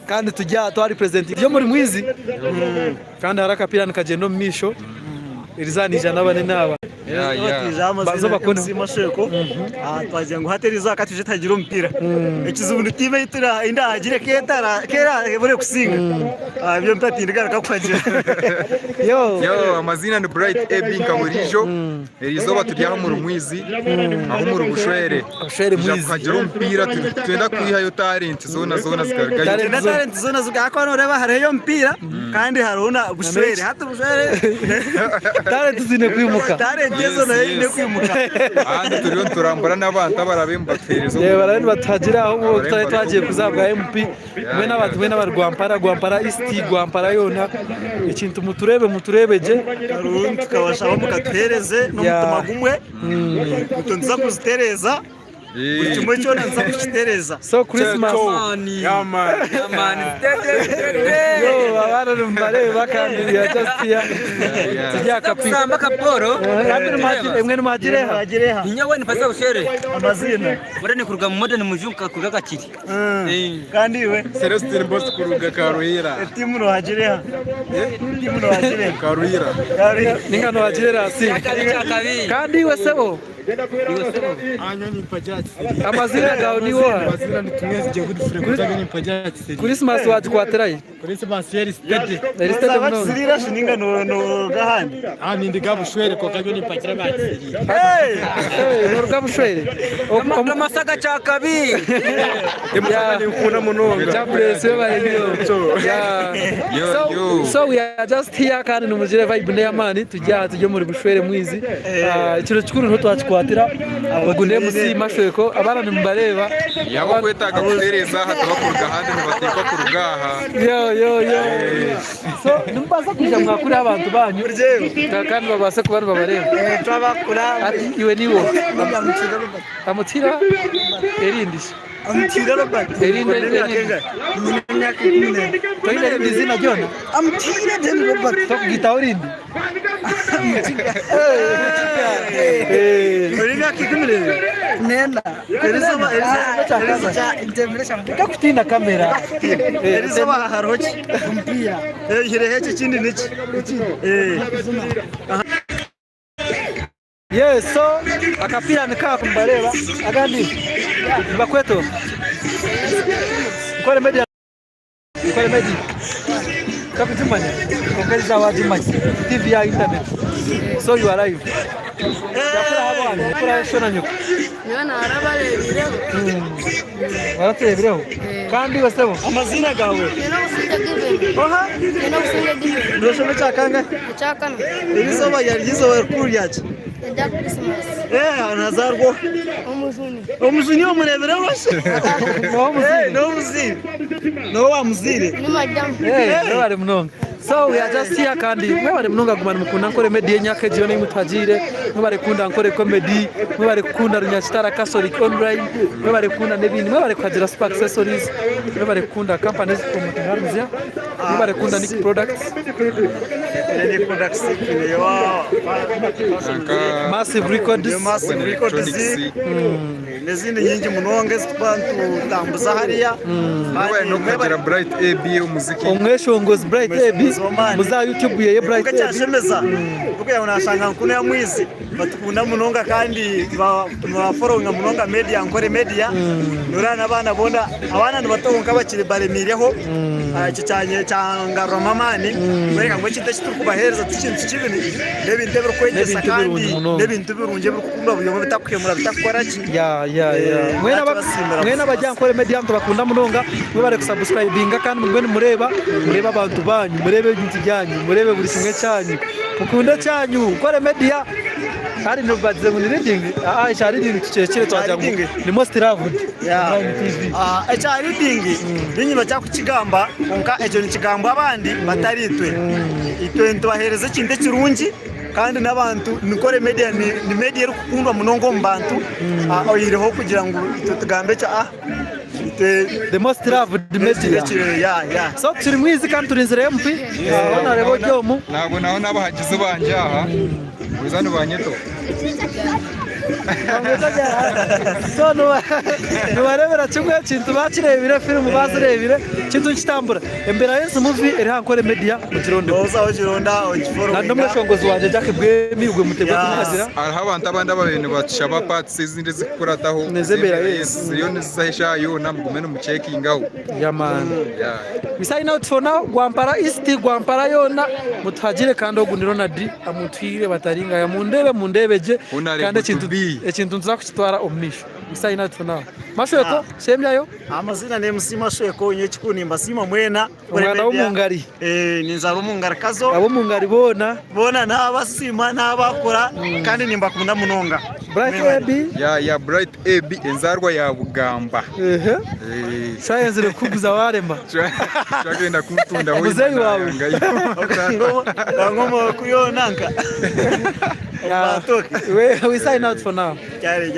kandi tujya twari president yo muri mwizi kandi harakapira nikagendo misho irizanija nabane naba bazo bakone simasheko twagira ngo hateriza katije tagira umupira ikizubundi time yitura indagire kera bore kusinga byo mpatindiga kakwagira yo amazina ni Bright AB Nkaburijo irizoba tujya mu rumwizi aho mu rubushwere mwizi kagira umupira twenda kuyiha yo talent zona zigaragaye talent zona zigako noreba hariyo umupira kandi haruna bushwere hata bushwere talent zine kwimuka yezo na yine kwimuka ahandi turiyo turambara n'abanta barabembatereza barabeni batagira aho tutari twagiye kuzabwa MP mwe n'abantu mwe n'abarwampara East Rwampara yona ikintu muturebeje karundi tukabashaba mukatwereze no mutuma gumwe mutonza kuzitereza Uchumwe chona nza kuchitereza. So Christmas. Yaman. Yo, abana numbare bakambiriye just here. Tujya kapira. Samba kaporo. Emwe numagireha. Inyawe ni pasa ushere. Amazina. Murene kuruga mu modern mujunka kuruga gakiri. Kandi we Celestine Boss kuruga Karuhira. Timu no hagireha. Timu no hagireha. Karuhira. Ninga no hagireha si. Kandi we sebo. Anyoni pajati. Amazina gawe ni wo. Amazina nitumwezi je kudufure kutaganya pajati. Christmas waje kwateraye. Christmas yeri stade. Yeri stade muno. Sirira shininga no gahani. Nindi gabushwere ko kanyoni pajira bati. Hey, gabushwere. Amasaga cha kabi. Emukani ukuna munonga. Jamblese bayiyo. Yeah. So we are just here kandi numujire vibe ne yamani tujya muri bushwere mwizi. Ikiro cyukuru nto twakwatira abagune musi mashweko abana nimbareba yabo kwetaga kutereza hatabakuruga handi ntibatekwa kurugaha. Yo. So nimbaza kujya mwakuri abantu banyu kandi babase kubantu babareba. Twabakura Iwe niwo. Amutira erindi. Amutira Robert. Erindi. Toile bizina John. Amutira den Robert. Tok gitaurindi. Olivia kikimile. Nenda. Elisa kakutina kamera. Elisa harochi. Mpira. Hireheche chindi nichi. Yes, so akapira nikaa kumbareba agandi bakweto kole media kapitumanya kokaliza wajimanya TV ya internet so you are live yakura habana kura shona nyuko Niwana arabarebireho baratebireho kandi basebo amazina gawe Oha usinga gibe ndosho cyakanga cyakana Elisa yarizo kuryaje Enda Christmas nazarwo omuzuni omurebere wose no wamuzire ni madam bari mnonga. So we are just here kandi mwebare mnonga gumana mukunda nkore media nyake jiyo ni mutajire mwebare kunda nkore comedy mwebare kunda runyashitara Catholic online mwebare kunda nebindi mwebare kwagira super accessories mwebare kunda companies promoting mwebare kunda Nick products Massive Records nezindi nyingi munonge zitwantu tambuza hariya no kugira Bright AB umuziki umweshongozi Bright AB muza YouTube ye Bright AB cyashemeza kuko unashanga nkune ya mwizi batukunda munonga kandi baforonga munonga media nkore media nurana abana bonda abana nibatonka bakiri baremireho cyanye cyangaro mamani bereka ngo kite kitukubahereza tukintu kibini nebinte birukwegesa kandi nebintu birunje birukumba buyo bitakwemura bitakora ki mwena bajyankore media bakunda munonga mwebare kusubscribinga kandi mwene mureba abantu banyu murebe ibintu byanyu murebe buri kimwe cyanyu mukunda cyanyu kore media hari no bagize muri reading cyari ibintu cyekire twajya ni most loved cyari reading binyuma cya kukigamba onka ejo ni kigamba abandi bataritwe itwe ntubahereze kinde kirungi kandi n'abantu nikore media ni media rukundwa munongo mbantu oyireho kugira ngo tugambe cya the most loved media so turi mwizi kandi turinzire MP abana rebo Jomu nabo naho nabahagize banjyaha uzane banyeto so nubarebera kimwe kintu bakirebire filmu bazirebire kintu kitambura embera yense movie eri hankore media mu Kirundo oza Kironda ogiforo nando mweshongozi wanje Jack Bwemi ugwe mutego kumazira hariho abantu abandi ababene bashaba parts izindi zikurataho nezembera yes iyo nizahisha yo namugume no muchecking aho yaman we out for now Gwampara East Gwampara yona mutagire kandi ogundiro na di amutwire bataringa ya mundebeje kandi ekintu nzakutwara omnisho we sign out for now mashweko semyayo amazina ne musima shweko nyo kikunimba sima mwena mwana w'umungari ninzara umungari kazo abo mungari bona n'abasima n'abakora kandi nimba kunda munonga Bright AB ya Bright AB enzarwa ya Bugamba science rekuguza waremba cyagenda kumutunda hoyi muzeyi wawe ngomo kuyonanka we sign out for now cyari